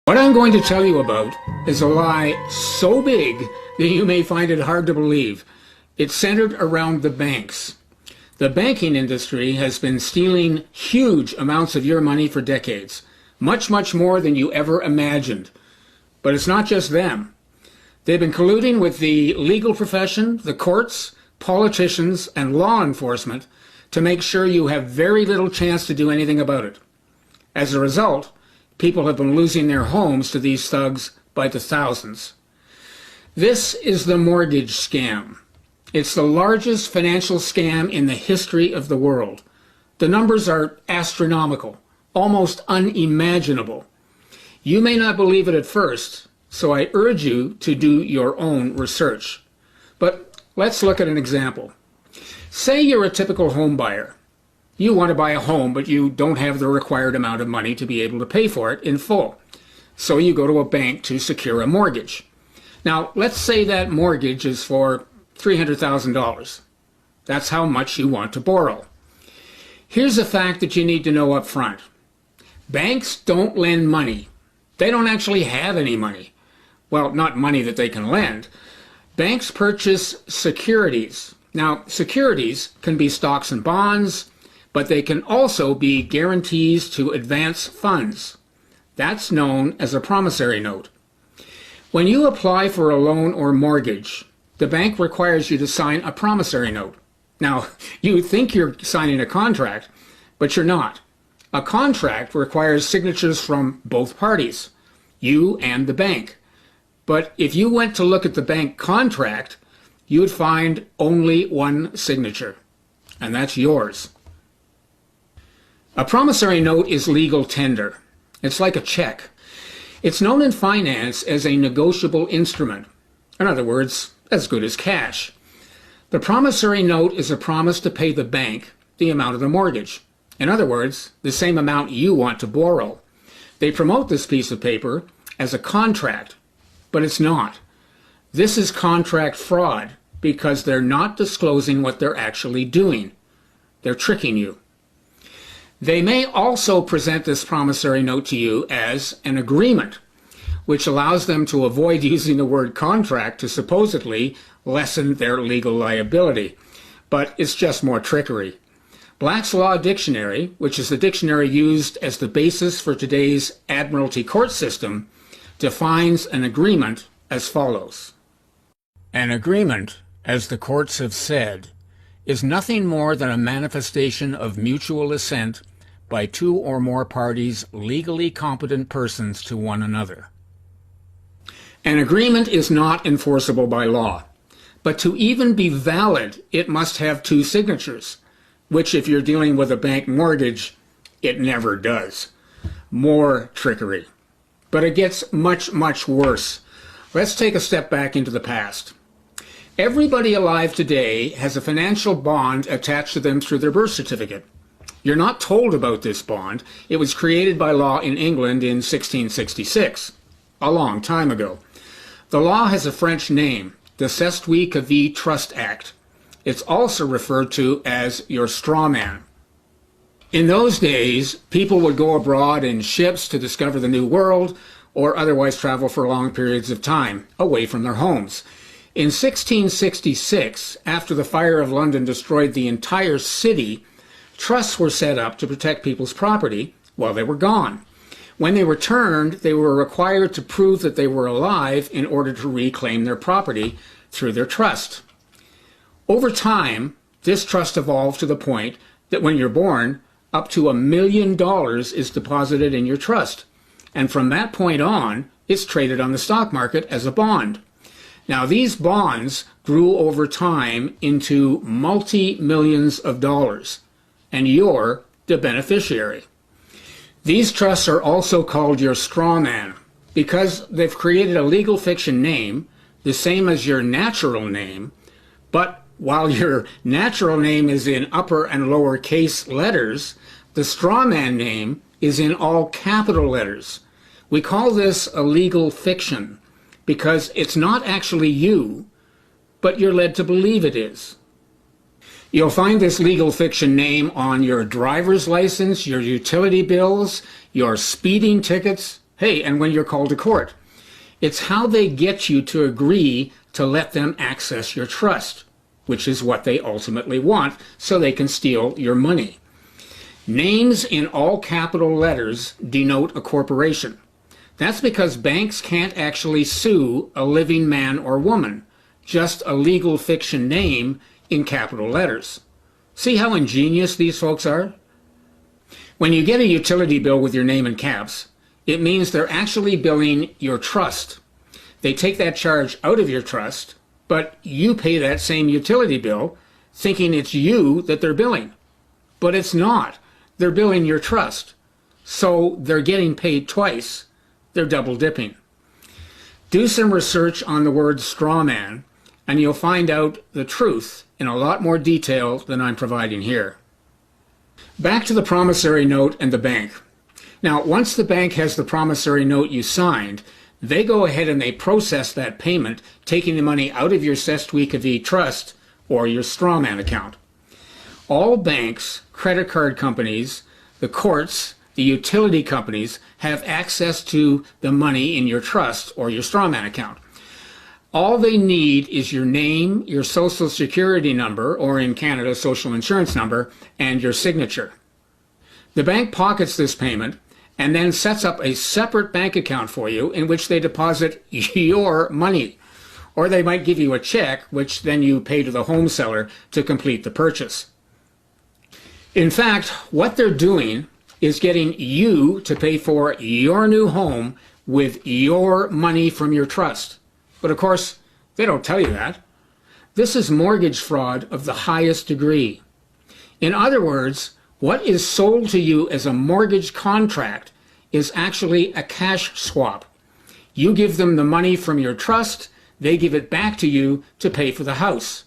What I'm going to tell you about is a lie so big that you may find it hard to believe. It's centered around the banks. The banking industry has been stealing huge amounts of your money for decades, much more than you ever imagined. But it's not just them. They've been colluding with the legal profession, the courts, politicians, and law enforcement to make sure you have very little chance to do anything about it. As a result, people have been losing their homes to these thugs by the thousands. This is the mortgage scam. It's the largest financial scam in the history of the world. The numbers are astronomical, almost unimaginable. You may not believe it at first, so I urge you to do your own research. But let's look at an example. Say you're a typical home buyer. You want to buy a home, but you don't have the required amount of money to be able to pay for it in full. So you go to a bank to secure a mortgage. Now, let's say that mortgage is for $300,000. That's how much you want to borrow. Here's a fact that you need to know up front. Banks don't lend money. They don't actually have any money. Well, not money that they can lend. Banks purchase securities. Now, securities can be stocks and bonds, but they can also be guarantees to advance funds. That's known as a promissory note. When you apply for a loan or mortgage, the bank requires you to sign a promissory note. Now, you think you're signing a contract, but you're not. A contract requires signatures from both parties, you and the bank. But if you went to look at the bank contract, you would find only one signature, and that's yours. A promissory note is legal tender. It's like a check. It's known in finance as a negotiable instrument. In other words, as good as cash. The promissory note is a promise to pay the bank the amount of the mortgage. In other words, the same amount you want to borrow. They promote this piece of paper as a contract, but it's not. This is contract fraud because they're not disclosing what they're actually doing. They're tricking you. They may also present this promissory note to you as an agreement, which allows them to avoid using the word contract to supposedly lessen their legal liability. But it's just more trickery. Black's Law Dictionary, which is the dictionary used as the basis for today's Admiralty court system, defines an agreement as follows. An agreement, as the courts have said, is nothing more than a manifestation of mutual assent by two or more parties, legally competent persons to one another. An agreement is not enforceable by law, but to even be valid, it must have two signatures, which if you're dealing with a bank mortgage, it never does. More trickery. But it gets much worse. Let's take a step back into the past. Everybody alive today has a financial bond attached to them through their birth certificate. You're not told about this bond. It was created by law in England in 1666, a long time ago. The law has a French name, the Cestui-que-vie Trust Act. It's also referred to as your straw man. In those days, people would go abroad in ships to discover the New World or otherwise travel for long periods of time away from their homes. In 1666, after the fire of London destroyed the entire city, trusts were set up to protect people's property while they were gone. When they returned, they were required to prove that they were alive in order to reclaim their property through their trust. Over time, this trust evolved to the point that when you're born, up to $1 million is deposited in your trust. And from that point on, it's traded on the stock market as a bond. Now, these bonds grew over time into multi-millions of dollars, and you're the beneficiary. These trusts are also called your straw man because they've created a legal fiction name, the same as your natural name, but while your natural name is in upper and lower case letters, the straw man name is in all capital letters. We call this a legal fiction because it's not actually you, but you're led to believe it is. You'll find this legal fiction name on your driver's license, your utility bills, your speeding tickets, Hey, and when you're called to court. It's how they get you to agree to let them access your trust, which is what they ultimately want, so they can steal your money. Names in all capital letters denote a corporation. That's because banks can't actually sue a living man or woman, just a legal fiction name in capital letters. See how ingenious these folks are? When you get a utility bill with your name in caps, it means they're actually billing your trust. They take that charge out of your trust, but you pay that same utility bill thinking it's you that they're billing. But it's not. They're billing your trust. So they're getting paid twice. They're double dipping. Do some research on the word straw man, and you'll find out the truth in a lot more detail than I'm providing here. Back to the promissory note and the bank. Now, once the bank has the promissory note you signed, they go ahead and they process that payment, taking the money out of your Sestweekavee trust or your strawman account. All banks, credit card companies, the courts, the utility companies have access to the money in your trust or your strawman account. All they need is your name, your social security number, or in Canada, social insurance number, and your signature. The bank pockets this payment and then sets up a separate bank account for you in which they deposit your money. Or they might give you a check, which then you pay to the home seller to complete the purchase. In fact, what they're doing is getting you to pay for your new home with your money from your trust. But of course, they don't tell you that. This is mortgage fraud of the highest degree. In other words, what is sold to you as a mortgage contract is actually a cash swap. You give them the money from your trust, they give it back to you to pay for the house.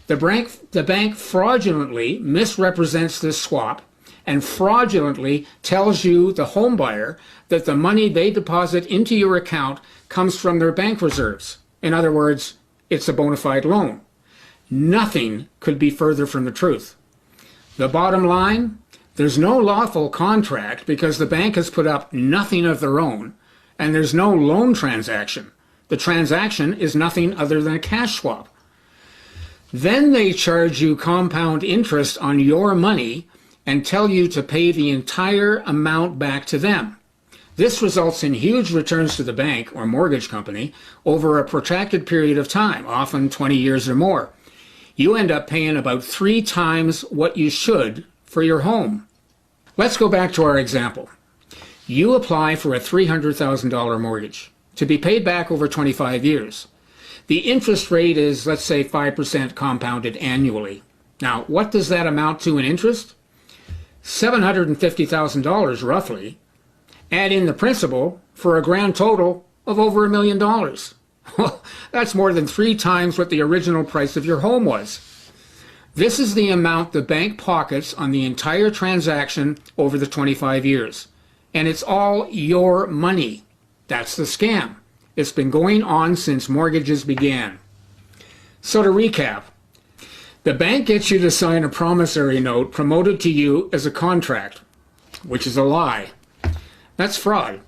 The bank fraudulently misrepresents this swap and fraudulently tells you, the home buyer, that the money they deposit into your account comes from their bank reserves. In other words, it's a bona fide loan. Nothing could be further from the truth. The bottom line, there's no lawful contract because the bank has put up nothing of their own, and there's no loan transaction. The transaction is nothing other than a cash swap. Then they charge you compound interest on your money and tell you to pay the entire amount back to them. This results in huge returns to the bank or mortgage company over a protracted period of time, often 20 years or more. You end up paying about 3 times what you should for your home. Let's go back to our example. You apply for a $300,000 mortgage to be paid back over 25 years. The interest rate is, let's say, 5% compounded annually. Now, what does that amount to in interest? $750,000 roughly. Add in the principal for a grand total of over $1 million. Well, that's more than 3 times what the original price of your home was. This is the amount the bank pockets on the entire transaction over the 25 years. And it's all your money. That's the scam. It's been going on since mortgages began. So to recap, the bank gets you to sign a promissory note promoted to you as a contract, which is a lie. That's fraud.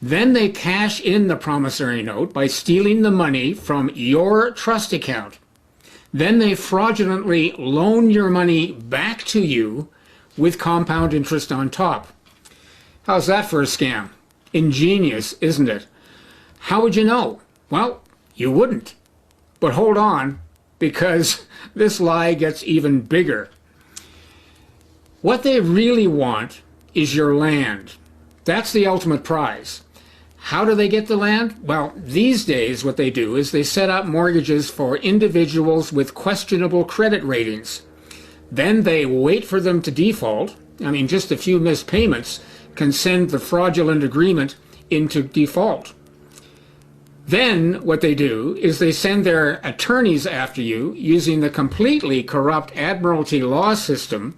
Then they cash in the promissory note by stealing the money from your trust account. Then they fraudulently loan your money back to you with compound interest on top. How's that for a scam? Ingenious, isn't it? How would you know? Well, you wouldn't. But hold on, because this lie gets even bigger. What they really want is your land. That's the ultimate prize. How do they get the land? Well, these days what they do is they set up mortgages for individuals with questionable credit ratings. Then they wait for them to default. I mean, just a few missed payments can send the fraudulent agreement into default. Then what they do is they send their attorneys after you using the completely corrupt admiralty law system.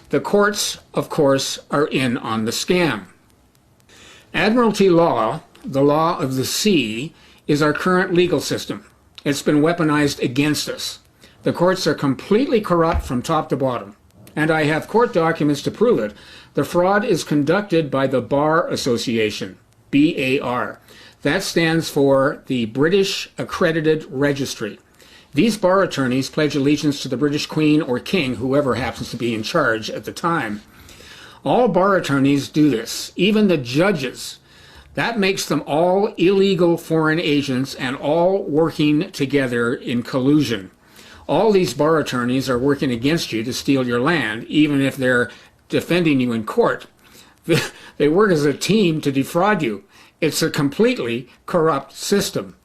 The courts, of course, are in on the scam. Admiralty law, the law of the sea, is our current legal system. It's been weaponized against us. The courts are completely corrupt from top to bottom. And I have court documents to prove it. The fraud is conducted by the Bar Association. BAR. That stands for the British Accredited Registry. These bar attorneys pledge allegiance to the British Queen or King, whoever happens to be in charge at the time. All bar attorneys do this, even the judges. That makes them all illegal foreign agents and all working together in collusion. All these bar attorneys are working against you to steal your land, even if they're defending you in court. They work as a team to defraud you. It's a completely corrupt system.